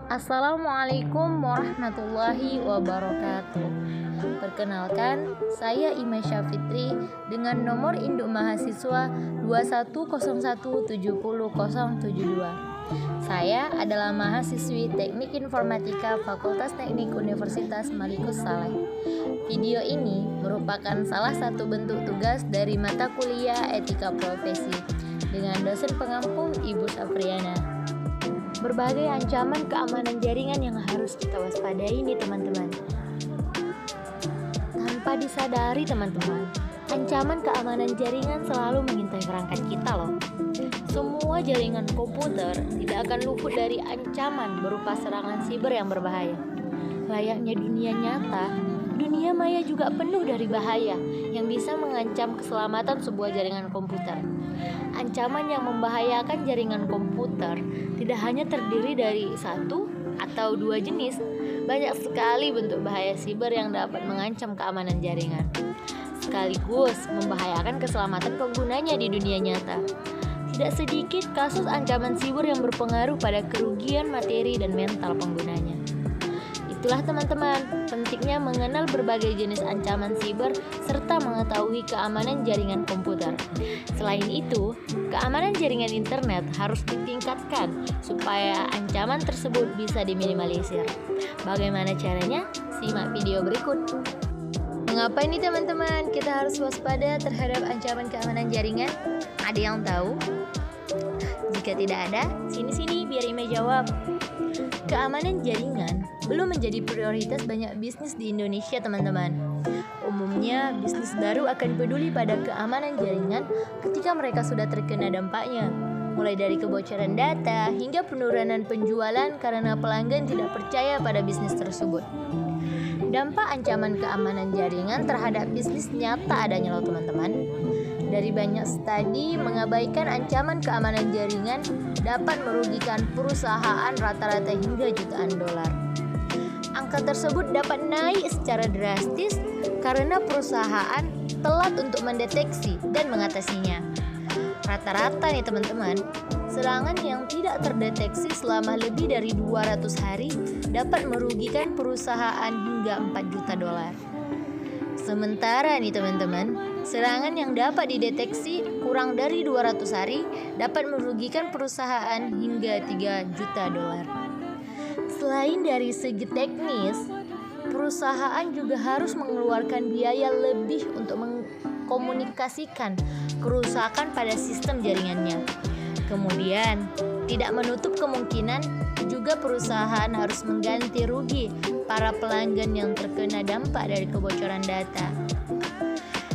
Assalamualaikum warahmatullahi wabarakatuh. Perkenalkan, saya Ima Syafitri dengan nomor induk mahasiswa 210170072. Saya adalah mahasiswi Teknik Informatika Fakultas Teknik Universitas Malikus Saleh. Video ini merupakan salah satu bentuk tugas dari mata kuliah Etika Profesi dengan dosen pengampu Ibu Sapriana. Berbagai ancaman keamanan jaringan yang harus kita waspadai nih teman-teman. Tanpa disadari teman-teman, ancaman keamanan jaringan selalu mengintai perangkat kita loh. Semua jaringan komputer tidak akan luput dari ancaman berupa serangan siber yang berbahaya. Layaknya dunia nyata, dunia maya juga penuh dari bahaya yang bisa mengancam keselamatan sebuah jaringan komputer. Ancaman yang membahayakan jaringan komputer tidak hanya terdiri dari satu atau dua jenis, banyak sekali bentuk bahaya siber yang dapat mengancam keamanan jaringan, sekaligus membahayakan keselamatan penggunanya di dunia nyata. Tidak sedikit kasus ancaman siber yang berpengaruh pada kerugian materi dan mental penggunanya. Itulah teman-teman, pentingnya mengenal berbagai jenis ancaman siber serta mengetahui keamanan jaringan komputer. Selain itu, keamanan jaringan internet harus ditingkatkan supaya ancaman tersebut bisa diminimalisir. Bagaimana caranya? Simak video berikut. Mengapa ini teman-teman kita harus waspada terhadap ancaman keamanan jaringan? Ada yang tahu? Jika tidak ada, sini-sini biar Ime jawab. Keamanan jaringan belum menjadi prioritas banyak bisnis di Indonesia teman-teman. Umumnya bisnis baru akan peduli pada keamanan jaringan ketika mereka sudah terkena dampaknya, mulai dari kebocoran data hingga penurunan penjualan karena pelanggan tidak percaya pada bisnis tersebut. Dampak ancaman keamanan jaringan terhadap bisnis nyata adanya loh teman-teman. Dari banyak studi mengabaikan ancaman keamanan jaringan dapat merugikan perusahaan rata-rata hingga jutaan dolar. Angka tersebut dapat naik secara drastis karena perusahaan telat untuk mendeteksi dan mengatasinya. Rata-rata nih teman-teman, serangan yang tidak terdeteksi selama lebih dari 200 hari dapat merugikan perusahaan hingga 4 juta dolar. Sementara nih teman-teman, serangan yang dapat dideteksi kurang dari 200 hari dapat merugikan perusahaan hingga 3 juta dolar. Selain dari segi teknis, perusahaan juga harus mengeluarkan biaya lebih untuk mengkomunikasikan kerusakan pada sistem jaringannya. Kemudian, tidak menutup kemungkinan juga perusahaan harus mengganti rugi para pelanggan yang terkena dampak dari kebocoran data.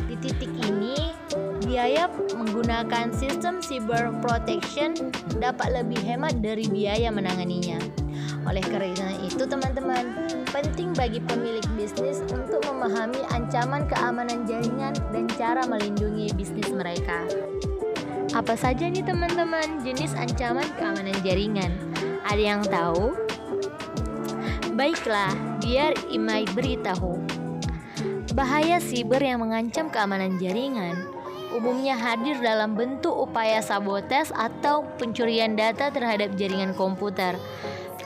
Di titik ini, biaya menggunakan sistem cyber protection dapat lebih hemat dari biaya menanganinya. Oleh karena itu teman-teman, penting bagi pemilik bisnis untuk memahami ancaman keamanan jaringan dan cara melindungi bisnis mereka. Apa saja nih teman-teman jenis ancaman keamanan jaringan? Ada yang tahu? Baiklah, biar Imai beritahu. Bahaya siber yang mengancam keamanan jaringan umumnya hadir dalam bentuk upaya sabotage atau pencurian data terhadap jaringan komputer.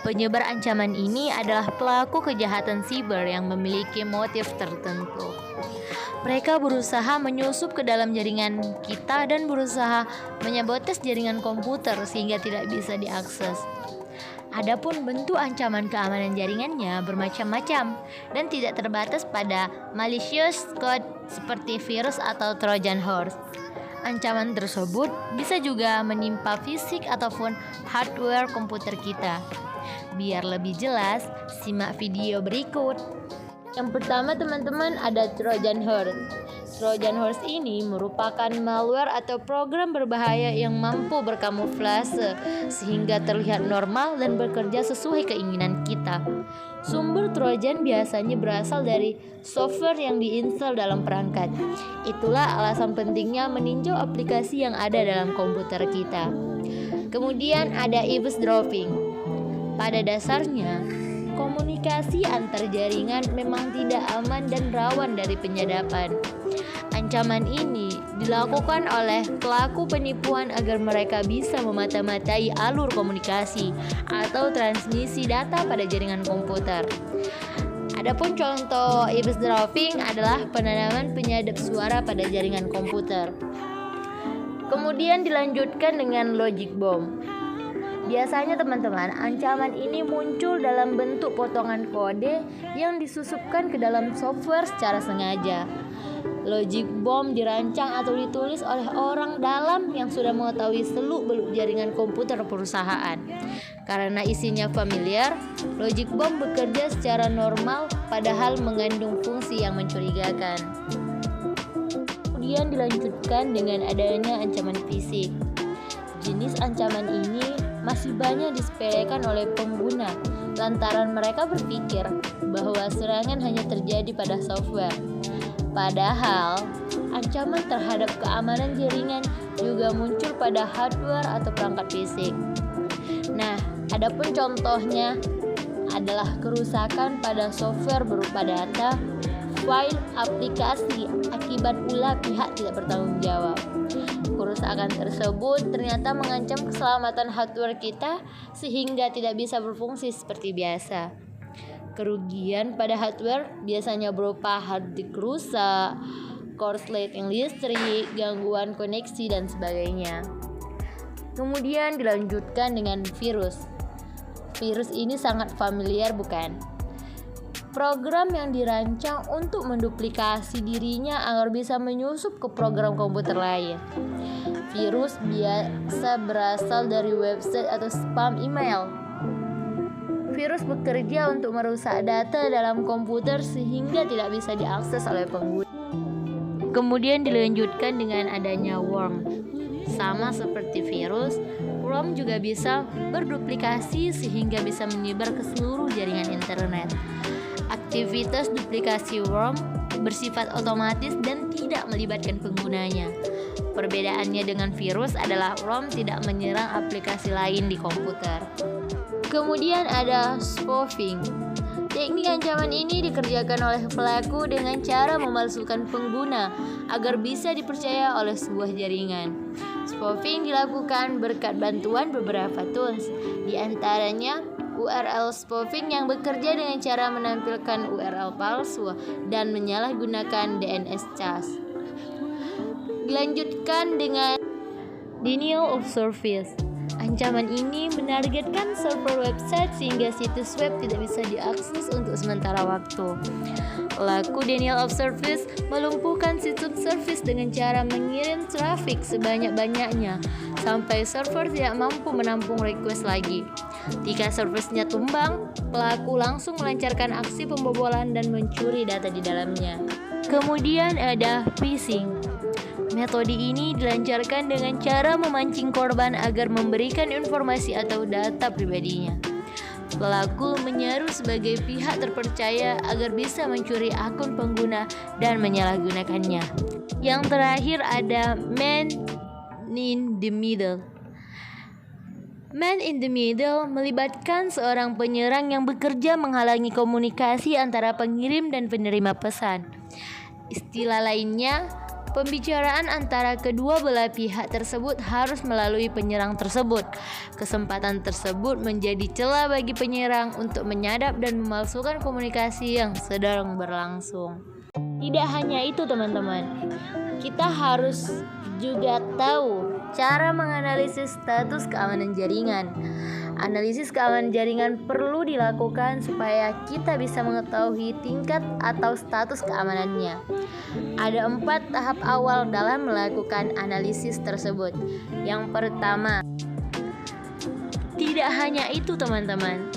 Penyebar ancaman ini adalah pelaku kejahatan siber yang memiliki motif tertentu. Mereka berusaha menyusup ke dalam jaringan kita dan berusaha menyabotage jaringan komputer sehingga tidak bisa diakses. Adapun bentuk ancaman keamanan jaringannya bermacam-macam dan tidak terbatas pada malicious code seperti virus atau Trojan horse. Ancaman tersebut bisa juga menimpa fisik ataupun hardware komputer kita. Biar lebih jelas, simak video berikut. Yang pertama teman-teman ada Trojan horse. Trojan horse ini merupakan malware atau program berbahaya yang mampu berkamuflase sehingga terlihat normal dan bekerja sesuai keinginan kita. Sumber Trojan biasanya berasal dari software yang diinstal dalam perangkat. Itulah alasan pentingnya meninjau aplikasi yang ada dalam komputer kita. Kemudian ada eavesdropping. Pada dasarnya, komunikasi antar jaringan memang tidak aman dan rawan dari penyadapan. Ancaman ini dilakukan oleh pelaku penipuan agar mereka bisa memata-matai alur komunikasi atau transmisi data pada jaringan komputer. Adapun contoh eavesdropping adalah penanaman penyadap suara pada jaringan komputer. Kemudian dilanjutkan dengan logic bomb. Biasanya teman-teman, ancaman ini muncul dalam bentuk potongan kode yang disusupkan ke dalam software secara sengaja. Logic bomb dirancang atau ditulis oleh orang dalam yang sudah mengetahui seluk-beluk jaringan komputer perusahaan. Karena isinya familiar, logic bomb bekerja secara normal padahal mengandung fungsi yang mencurigakan. Kemudian dilanjutkan dengan adanya ancaman fisik. Jenis ancaman ini masih banyak disepelekan oleh pengguna lantaran mereka berpikir bahwa serangan hanya terjadi pada software. Padahal, ancaman terhadap keamanan jaringan juga muncul pada hardware atau perangkat fisik. Nah, adapun contohnya adalah kerusakan pada software berupa data, file, aplikasi akibat ulah pihak tidak bertanggung jawab. Kerusakan tersebut ternyata mengancam keselamatan hardware kita sehingga tidak bisa berfungsi seperti biasa. Kerugian pada hardware biasanya berupa hard disk rusak, korsleting listrik, gangguan koneksi, dan sebagainya. Kemudian dilanjutkan dengan virus. Virus ini sangat familiar, bukan? Program yang dirancang untuk menduplikasi dirinya agar bisa menyusup ke program komputer lain. Virus biasa berasal dari website atau spam email. Virus bekerja untuk merusak data dalam komputer sehingga tidak bisa diakses oleh pengguna. Kemudian dilanjutkan dengan adanya worm. Sama seperti virus, worm juga bisa berduplikasi sehingga bisa menyebar ke seluruh jaringan internet. Aktivitas duplikasi worm bersifat otomatis dan tidak melibatkan penggunanya. Perbedaannya dengan virus adalah worm tidak menyerang aplikasi lain di komputer. Kemudian ada spoofing. Teknik ancaman ini dikerjakan oleh pelaku dengan cara memalsukan pengguna agar bisa dipercaya oleh sebuah jaringan. Spoofing dilakukan berkat bantuan beberapa tools, di antaranya URL spoofing yang bekerja dengan cara menampilkan URL palsu dan menyalahgunakan DNS cache. Dilanjutkan dengan denial of service. Ancaman ini menargetkan server website sehingga situs web tidak bisa diakses untuk sementara waktu. Pelaku denial of service melumpuhkan situs service dengan cara mengirim trafik sebanyak-banyaknya sampai server tidak mampu menampung request lagi. Jika servisnya tumbang, pelaku langsung melancarkan aksi pembobolan dan mencuri data di dalamnya. Kemudian ada phishing. Metode ini dilancarkan dengan cara memancing korban agar memberikan informasi atau data pribadinya. Pelaku menyaru sebagai pihak terpercaya agar bisa mencuri akun pengguna dan menyalahgunakannya. Yang terakhir ada man in the middle. Man in the middle melibatkan seorang penyerang yang bekerja menghalangi komunikasi antara pengirim dan penerima pesan. Istilah lainnya, pembicaraan antara kedua belah pihak tersebut harus melalui penyerang tersebut. Kesempatan tersebut menjadi celah bagi penyerang untuk menyadap dan memalsukan komunikasi yang sedang berlangsung. Tidak hanya itu teman-teman, kita harus juga tahu cara menganalisis status keamanan jaringan. Analisis keamanan jaringan perlu dilakukan supaya kita bisa mengetahui tingkat atau status keamanannya. Ada 4 tahap awal dalam melakukan analisis tersebut. Yang pertama, tidak hanya itu teman-teman,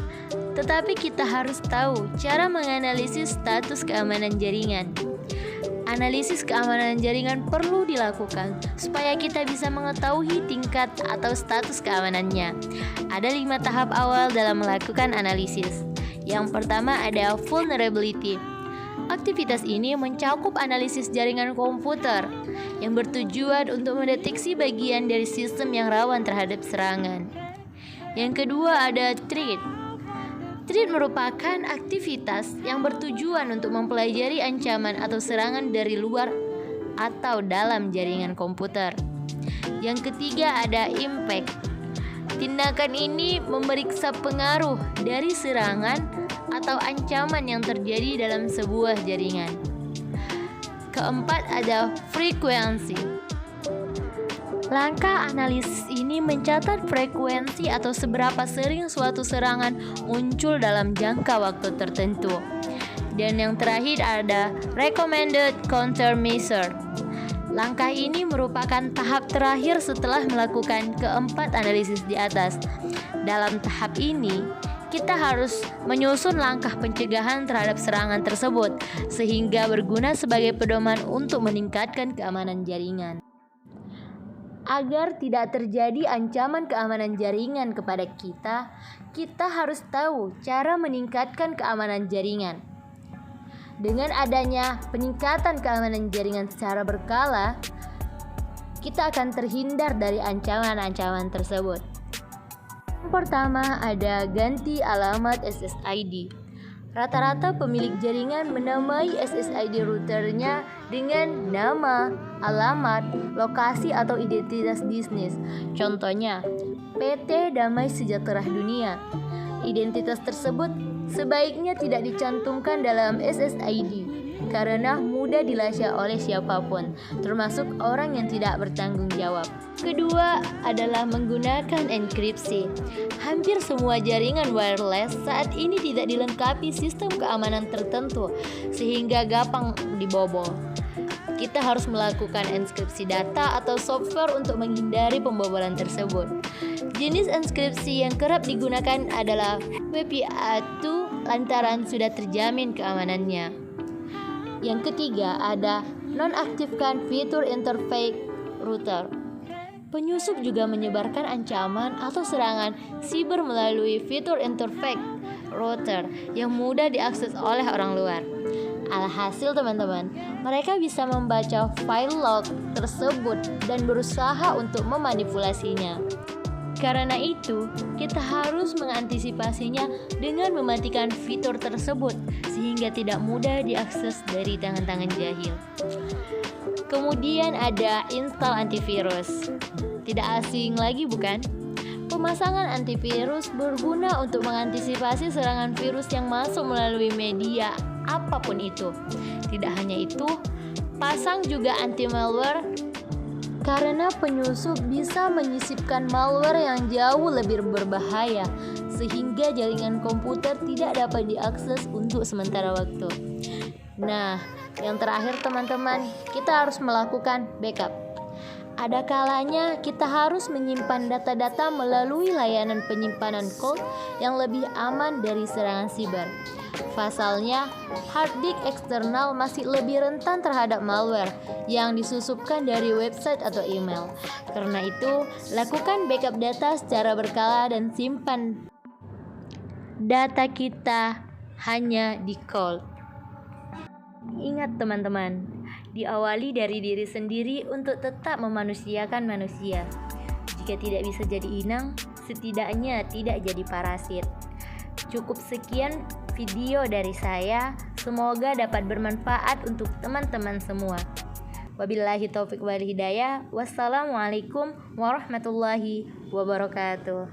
tetapi kita harus tahu cara menganalisis status keamanan jaringan. Analisis keamanan jaringan perlu dilakukan supaya kita bisa mengetahui tingkat atau status keamanannya. Ada 5 tahap awal dalam melakukan analisis. Yang pertama ada vulnerability. Aktivitas ini mencakup analisis jaringan komputer yang bertujuan untuk mendeteksi bagian dari sistem yang rawan terhadap serangan. Yang kedua ada threat. Threat merupakan aktivitas yang bertujuan untuk mempelajari ancaman atau serangan dari luar atau dalam jaringan komputer. Yang ketiga ada impact. Tindakan ini memeriksa pengaruh dari serangan atau ancaman yang terjadi dalam sebuah jaringan. Keempat ada frekuensi. Langkah analisis ini mencatat frekuensi atau seberapa sering suatu serangan muncul dalam jangka waktu tertentu. Dan yang terakhir ada recommended countermeasure. Langkah ini merupakan tahap terakhir setelah melakukan keempat analisis di atas. Dalam tahap ini, kita harus menyusun langkah pencegahan terhadap serangan tersebut sehingga berguna sebagai pedoman untuk meningkatkan keamanan jaringan. Agar tidak terjadi ancaman keamanan jaringan kepada kita harus tahu cara meningkatkan keamanan jaringan. Dengan adanya peningkatan keamanan jaringan secara berkala, kita akan terhindar dari ancaman-ancaman tersebut. Yang pertama ada ganti alamat SSID. Rata-rata pemilik jaringan menamai SSID routernya dengan nama, alamat, lokasi atau identitas bisnis. Contohnya, PT Damai Sejahtera Dunia. Identitas tersebut sebaiknya tidak dicantumkan dalam SSID karena mudah dilacak oleh siapapun, termasuk orang yang tidak bertanggung jawab. Kedua adalah menggunakan enkripsi. Hampir semua jaringan wireless saat ini tidak dilengkapi sistem keamanan tertentu sehingga gampang dibobol. Kita harus melakukan enkripsi data atau software untuk menghindari pembobolan tersebut. Jenis enkripsi yang kerap digunakan adalah WPA2 lantaran sudah terjamin keamanannya. Yang ketiga ada nonaktifkan fitur interface router. Penyusup juga menyebarkan ancaman atau serangan siber melalui fitur interface router yang mudah diakses oleh orang luar. Alhasil teman-teman, mereka bisa membaca file log tersebut dan berusaha untuk memanipulasinya. Karena itu, kita harus mengantisipasinya dengan mematikan fitur tersebut sehingga tidak mudah diakses dari tangan-tangan jahil. Kemudian ada install antivirus. Tidak asing lagi bukan? Pemasangan antivirus berguna untuk mengantisipasi serangan virus yang masuk melalui media apapun itu. Tidak hanya itu, pasang juga anti-malware karena penyusup bisa menyisipkan malware yang jauh lebih berbahaya sehingga jaringan komputer tidak dapat diakses untuk sementara waktu. Nah, yang terakhir teman-teman, kita harus melakukan backup. Ada kalanya kita harus menyimpan data-data melalui layanan penyimpanan cloud yang lebih aman dari serangan siber. Pasalnya, hard disk eksternal masih lebih rentan terhadap malware yang disusupkan dari website atau email. Karena itu, lakukan backup data secara berkala dan simpan data kita hanya di cloud. Ingat teman-teman, diawali dari diri sendiri untuk tetap memanusiakan manusia. Jika tidak bisa jadi inang, setidaknya tidak jadi parasit. Cukup sekian video dari saya, semoga dapat bermanfaat untuk teman-teman semua. Wabillahi taufiq wal hidayah. Wassalamualaikum warahmatullahi wabarakatuh.